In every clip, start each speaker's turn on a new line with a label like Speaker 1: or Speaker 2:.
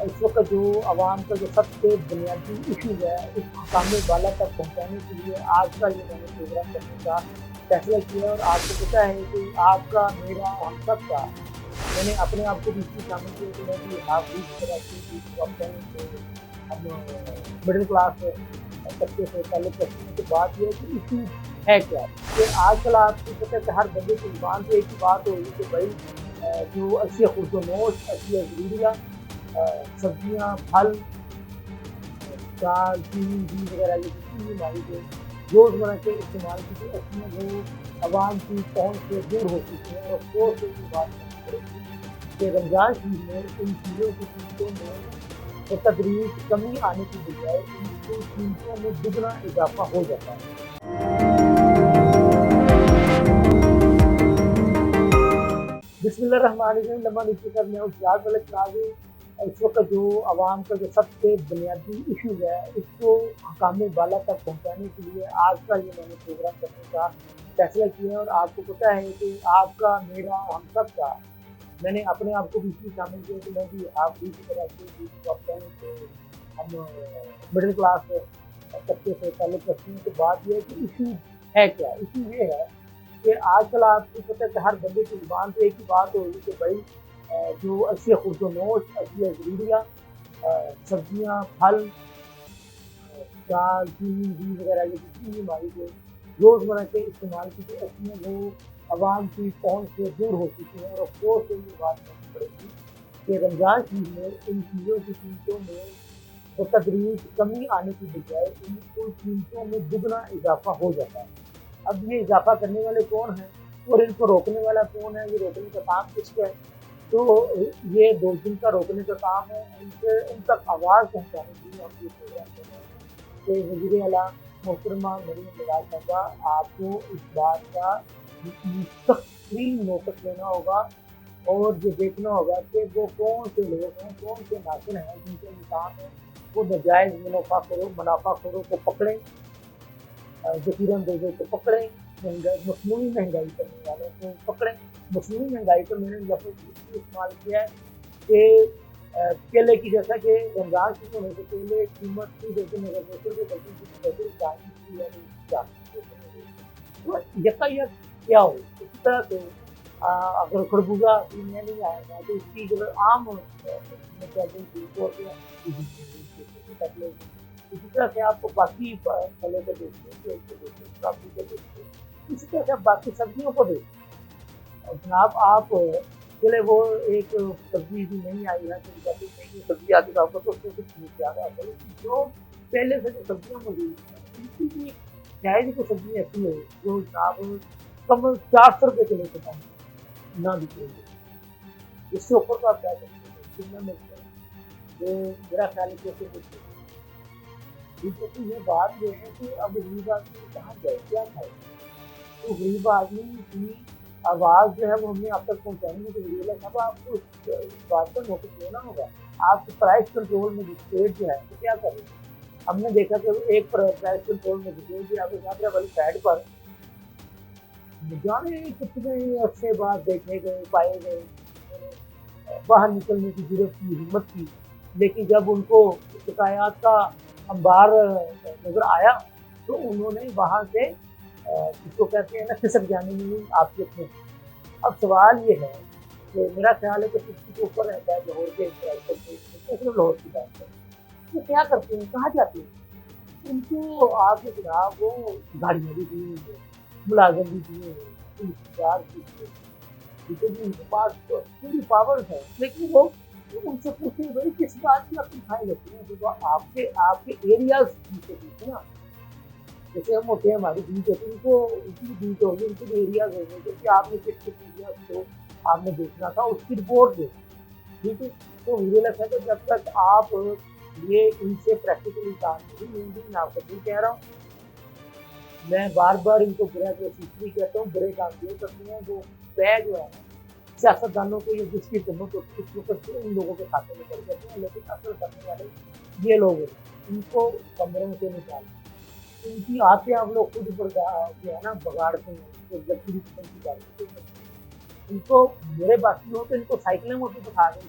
Speaker 1: اس وقت جو عوام کا جو سب سے بنیادی ایشو ہے اس مقام بالا تک پہنچانے کے لیے آج کا یہ میں نے پروگرام کرنے کا فیصلہ کیا ہے، اور آپ کو پتہ ہے کہ آپ کا میرا ہم سب کا میں نے اپنے آپ کو بھی اس میں شامل کیا کہ میں بھی ہاف ویک کی طرح کی ٹاپ ٹین سے ہم مڈل کلاس طبقے سے تعلق رکھتے ہیں، تو بات یہ ہے کہ ایشو ہے کیا کہ آج کل آپ کو پتہ ہے کہ ہر بندے کی زبان سے ایک ہی بات ہوگی کہ بھائی جو اشیاء خرد و نوش اشیاء ضروریہ سبزیاں پھل دال چینی گھی وغیرہ یہ جتنی بھی ہماری جو روزمرہ کے استعمال کی جو اشیاء وہ عوام کی پہنچ سے دور ہو چکی ہیں، اور افسوس سے یہ بات کرنی پڑے گی کہ رمضان شریف میں ان چیزوں کی قیمتوں میں بتدریج کمی آنے کی بجائے ان کی قیمتوں میں دگنا اضافہ ہو جاتا ہے۔ بسم اللہ الرحمن الرحیم لمبا نیچے کر میں یاد والے چنازی اس وقت جو عوام کا جو سب سے بنیادی ایشو ہے اس کو حکام بالا تک پہنچانے کے لیے آج کا یہ میں نے پروگرام کرنے کا فیصلہ کیا ہے، اور آپ کو پتہ ہے کہ آپ کا میرا ہم سب کا میں نے اپنے آپ کو بھی اس میں شامل کیا کہ میں بھی آپ بھی کی طرح سے ٹاپ ٹین سے ہم مڈل کلاس طبقے سے تعلق رکھتے ہیں، تو بات یہ ہے کہ ایشو ہے کیا ایشو یہ ہے کہ آج کل آپ کو پتہ ہے کہ ہر بندے کی زبان سے ایک ہی بات ہوگی کہ بھائی جو اشیاء خرد و نوش اشیاء ضروریہ سبزیاں پھل دال چینی گھی وغیرہ یہ جتنی بھی ہماری جو روزمرہ کے استعمال کی جو اشیاء وہ عوام کی پہنچ سے دور ہو چکی ہیں، اور افسوس سے یہ بات کرنی پڑے گی کہ رمضان شریف میں ان چیزوں کی قیمتوں میں بتدریج کمی آنے کی بجائے ان کی قیمتوں میں دگنا اضافہ ہو جاتا ہے۔ اب یہ اضافہ کرنے والے کون ہیں اور ان کو روکنے والا کون ہے، یہ روکنے کا کام کس کا ہے؟ تو یہ دو جن کا روکنے کا کام ہے ان تک آواز پہنچانے کے لیے ہم یہ پروگرام کر رہے ہیں کہ وزیر اعلیٰ محترمہ مریم نواز صاحبہ آپ کو اس بات کا مستقل نوٹس لینا ہوگا اور یہ دیکھنا ہوگا کہ وہ کون سے لوگ ہیں کون سے ناظر ہیں جن کے نظام ہیں وہ ناجائز منافع خوروں کو پکڑیں، ذخیرہ اندوزوں کو پکڑیں، مصنوعی مہنگائی کرنے والوں کو پکڑیں۔ مصنوعی مہنگائی پر میں نے لفظ استعمال کیا ہے کہ کیلے کی جیسا کہ رمضان شروع ہونے سے پہلے قیمت تھی لیکن اگر دوسرے کو بلکہ یکا کیا ہو اسی طرح سے اگر خربوزہ میں نہیں آئے گا تو اس کی جو عام اسی طرح سے آپ کو باقی پھلوں کو دیکھتے ہیں سبزی کو دیکھتے ہیں، اسی طرح سے آپ باقی سبزیوں کو دیکھتے ہیں، اور جناب آپ چلے وہ ایک سبزی بھی نہیں آئی ہے تو نہیں سبزی آتی تو آپ کو تو اس کو کچھ نہیں زیادہ آتا ہے جو پہلے سے جو سبزیاں موجود ہیں ان کی بھی شاید کوئی سبزی ایسی ہے جو جناب کم 400 روپے کلو کے دام نہ بکے گے، اس سے اوپر کا آپ کیا کرتے ہیں کتنا ملتا ہے جو میرا خیال ہے کیسے دیکھتے ہیں۔ یہ بات یہ ہے کہ اب غریب آدمی کہاں جائے کیا کھائے، تو غریب آدمی کی آواز جو ہے وہ ہم نے آپ تک پہنچانی ہے، تو وزیر اعلیٰ صاحب آپ کو اس بات پر نوٹس لینا ہوگا۔ آپ کی پرائس کنٹرول مجسٹریٹ جو ہے وہ کیا کر رہے ہیں؟ ہم نے دیکھا کہ ایک پرائس کنٹرول مجسٹریٹ بھی آپ کے ساتھ والی سائڈ پر جانے کتنے اچھے بات دیکھے گئے پائے گئے، باہر نکلنے کی ضرورت کی ہمت کی، لیکن جب ان کو شکایات کا انبار نظر آیا تو انہوں نے وہاں سے اس کو کہتے ہیں نا کھسک جانے میں آپ کے اپنے۔ اب سوال یہ ہے کہ میرا خیال ہے کہ 60 کے اوپر رہتا ہے لاہور کے صرف لاہور کی بات ہے، وہ کیا کرتے ہیں کہاں جاتے ہیں؟ ان کو آپ کے جناب وہ گاڑیاں بھی دیے ہوئے ملازم بھی دیے ہوئے انتظار بھی دیے ہوئے، ان کے پاس پوری پاور ہے، لیکن وہ ان سے پوچھیں بھائی کس بات کی آپ دکھائی لیتے ہیں جو آپ کے ایریاز سے پوچھیں نا، جیسے ہم ہوتے ہیں ہماری بیچ ہوتی ہے ان کو ان کی بیچ ہوگی ان کے ایریاز ہوں گے کیونکہ آپ نے کس کس ایریاز کو آپ نے دیکھنا تھا اس کی رپورٹ دے، ٹھیک ہے۔ تو مجھے لگتا ہے کہ جب تک آپ یہ ان سے پریکٹیکلی کام نہیں لیں گے، میں آپ کو نہیں کہہ رہا ہوں، میں بار بار ان کو برا کوشش کہتا ہوں، برے کام یہ کرتے ہیں جو طے جو ہے سیاست دانوں کو یہ جس کی قیمت ہوتی ہے اس وقت ان لوگوں کے کھاتے میں چل جاتے ہیں، لیکن اثر کرنے والے یہ لوگ ان کو کمروں سے نکالیں، ان کی آتے ہم لوگ خود جو ہے نا بگاڑتے ہیں کی بات ان کو میرے باقی ہو تو ان کو سائیکلیں موٹی دکھا دیں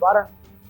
Speaker 1: 12